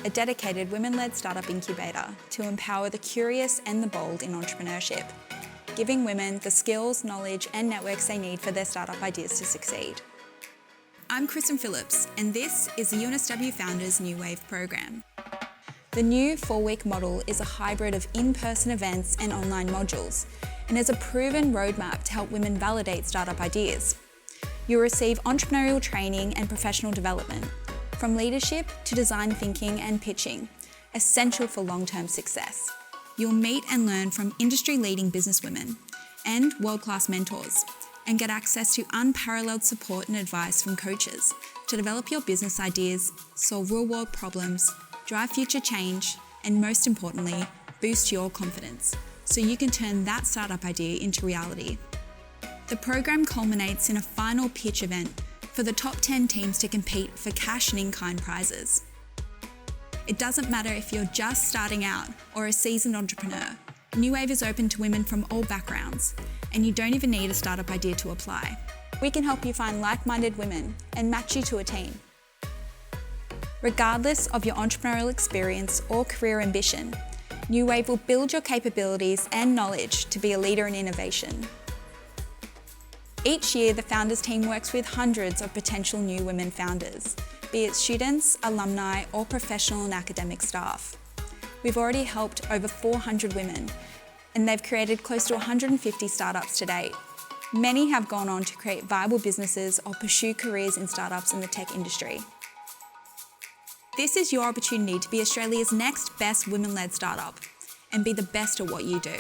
a dedicated women-led startup incubator to empower the curious and the bold in entrepreneurship, giving women the skills, knowledge and networks they need for their startup ideas to succeed. I'm Kristen Phillips, and this is the UNSW Founders New Wave program. The new 4-week model is a hybrid of in-person events and online modules, and is a proven roadmap to help women validate startup ideas. You'll receive entrepreneurial training and professional development, from leadership to design thinking and pitching, essential for long-term success. You'll meet and learn from industry-leading businesswomen and world-class mentors, and get access to unparalleled support and advice from coaches to develop your business ideas, solve real-world problems, drive future change, and most importantly, boost your confidence so you can turn that startup idea into reality. The program culminates in a final pitch event for the top 10 teams to compete for cash and in-kind prizes. It doesn't matter if you're just starting out or a seasoned entrepreneur. New Wave is open to women from all backgrounds, and you don't even need a startup idea to apply. We can help you find like-minded women and match you to a team. Regardless of your entrepreneurial experience or career ambition, New Wave will build your capabilities and knowledge to be a leader in innovation. Each year, the Founders team works with hundreds of potential new women founders, be it students, alumni, or professional and academic staff. We've already helped over 400 women, and they've created close to 150 startups to date. Many have gone on to create viable businesses or pursue careers in startups in the tech industry. This is your opportunity to be Australia's next best women-led startup and be the best at what you do.